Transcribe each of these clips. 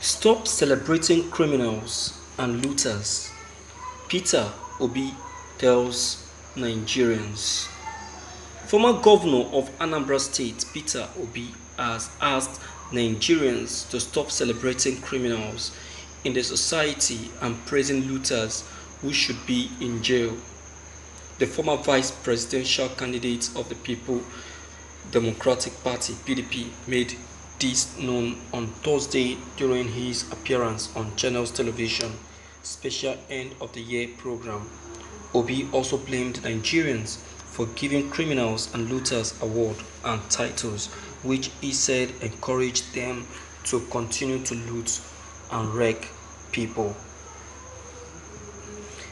Stop celebrating criminals and looters. Peter Obi tells Nigerians. Former governor of Anambra State, Peter Obi, has asked Nigerians to stop celebrating criminals in the society and praising looters who should be in jail. The former vice presidential candidate of the People Democratic Party (PDP) made this known on Thursday during his appearance on Channels Television special end of the year program. Obi also blamed Nigerians for giving criminals and looters awards and titles, which he said encouraged them to continue to loot and wreck people.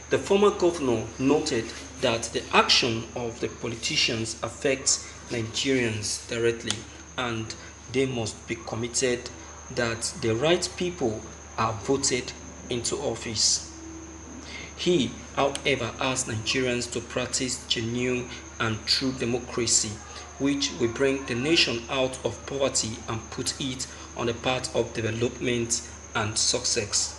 The former governor noted that the action of the politicians affects Nigerians directly and they must be committed that the right people are voted into office. He, however, asked Nigerians to practice genuine and true democracy, which will bring the nation out of poverty and put it on the path of development and success.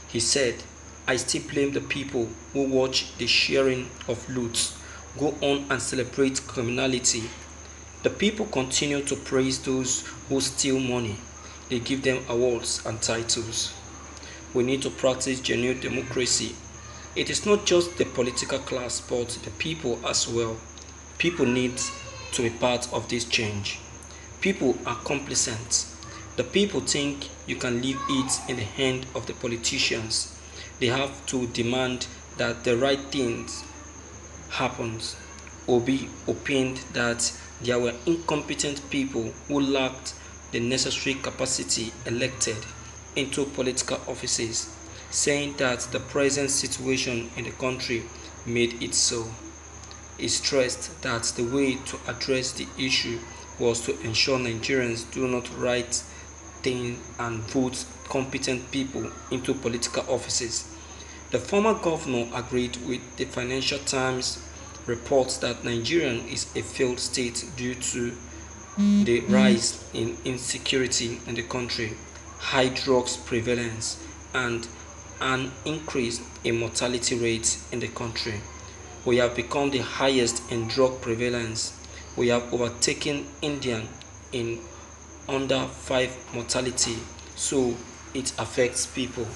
He said, "I still blame the people who watch the sharing of loot go on and celebrate criminality. The people continue to praise those who steal money. They give them awards and titles. We need to practice genuine democracy. It is not just the political class but the people as well. People need to be part of this change. People are complacent. The people think you can leave it in the hand of the politicians. They have to demand that the right things happens." Obi opined that there were incompetent people who lacked the necessary capacity elected into political offices, saying that the present situation in the country made it so. He stressed that the way to address the issue was to ensure Nigerians do not write things and vote competent people into political offices. The former governor agreed with the Financial Times reports that Nigeria is a failed state due to the rise in insecurity in the country, high drugs prevalence, and an increase in mortality rates in the country. We have become the highest in drug prevalence. We have overtaken India in under 5 mortality, so it affects people.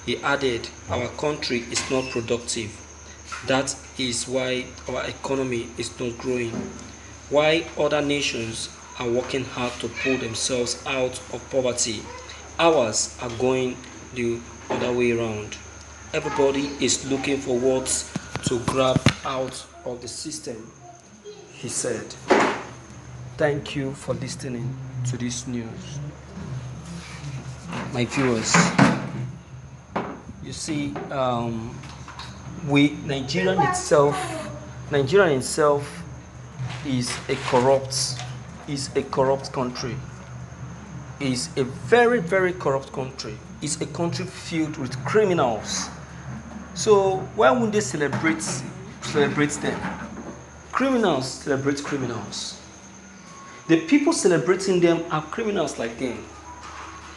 He added, "Our country is not productive. That is why our economy is not growing. While other nations are working hard to pull themselves out of poverty, ours are going the other way around. Everybody is looking for what to grab out of the system," he said. Thank you for listening to this news. My viewers, you see, Nigerian itself is a corrupt country. Is a very, very corrupt country. It's a country filled with criminals. So why wouldn't they celebrate them? Criminals celebrate criminals. The people celebrating them are criminals like them.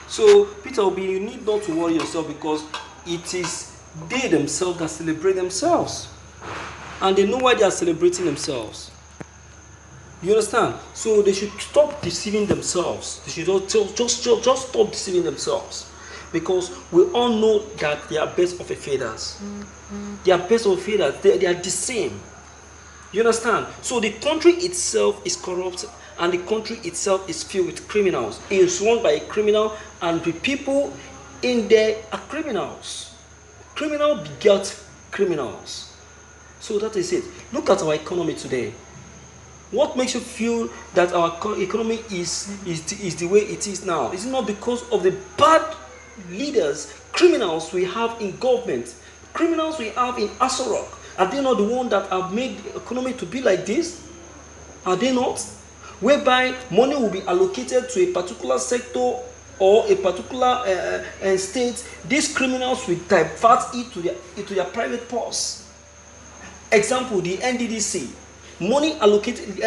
So Peter Obi, you need not to worry yourself because it is they themselves that celebrate themselves. And they know why they are celebrating themselves. You understand? So they should stop deceiving themselves. They should just stop deceiving themselves. Because we all know that they are birds of a feathers. They are birds of a feathers. They are the same. You understand? So the country itself is corrupt and the country itself is filled with criminals. It is run by a criminal and the people in there are criminals. Criminal beget criminals. So that is it. Look at our economy today. What makes you feel that our economy is the way it is now? Is it not because of the bad leaders, criminals we have in government, criminals we have in Asorok? Are they not the ones that have made the economy to be like this? Are they not? Whereby money will be allocated to a particular sector or a particular state, these criminals will divert it to their private purse. Example, the NDDC. money allocated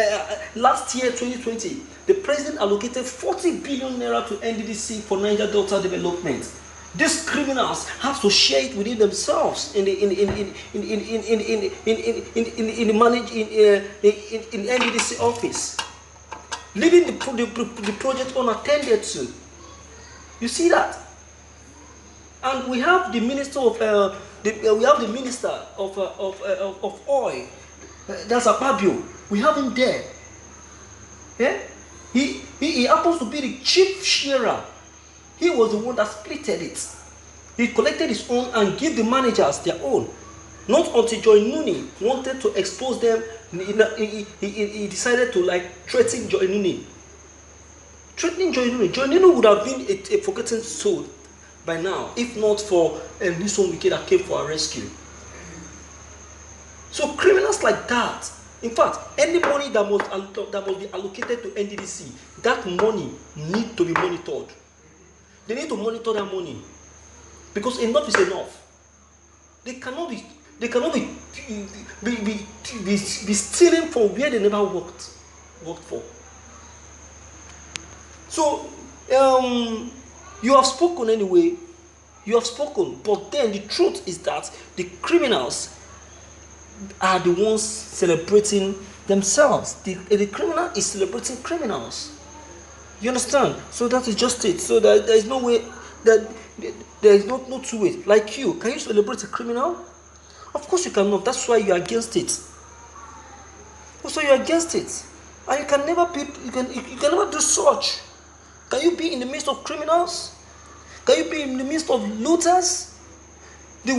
last year 2020, the president allocated 40 billion naira to NDDC for Niger Delta development. These criminals have to share it within themselves in the NDDC office, leaving the project unattended to. You see that? And we have the minister of oil. That's Akpabio. We have him there. Yeah? He happens to be the chief sharer. He was the one that splitted it. He collected his own and gave the managers their own. Not until Joy Nuni wanted to expose them, he decided to threaten Joy Nuni. Threatening Joy Nuni. Joy Nuni would have been a forgotten soul by now, if not for this one wicked that came for our rescue. So criminals like that, in fact, any money that must be allocated to NDDC, that money need to be monitored. They need to monitor that money, because enough is enough. They cannot be stealing from where they never worked for. So you have spoken anyway. You have spoken, but then the truth is that the criminals are the ones celebrating themselves. The criminal is celebrating criminals. You understand? So that is just it. So that there is no way that there is no two ways. Like you, can you celebrate a criminal? Of course you cannot. That's why you are against it. So you are against it, and you can never be. You can never do such. Can you be in the midst of criminals? Can you be in the midst of looters? The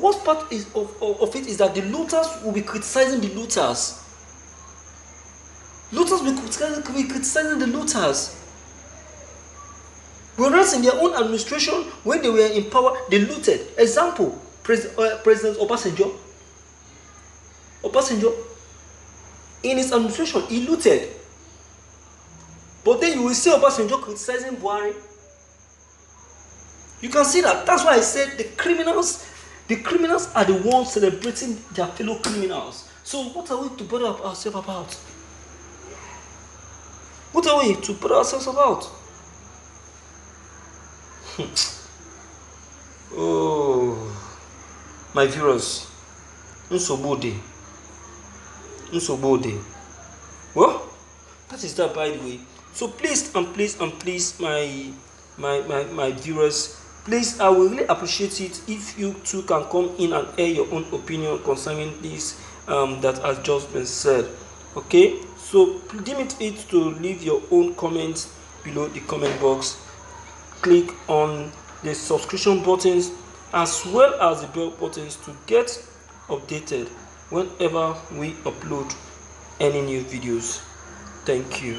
worst part of it is that the looters will be criticizing the looters. Looters will be criticizing the looters. Whereas in their own administration, when they were in power, they looted. Example, President Obasanjo. In his administration, he looted. But then you will see Obasanjo criticizing Buhari. You can see that. That's why I said the criminals are the ones celebrating their fellow criminals. So what are we to bother ourselves about? What are we to bother ourselves about? Oh, my viewers, Unsobode. Well, that is that, by the way. So please, my viewers, please, I will really appreciate it if you too can come in and air your own opinion concerning this that has just been said. Okay, so limit it to leave your own comments below the comment box. Click on the subscription buttons as well as the bell buttons to get updated whenever we upload any new videos. Thank you.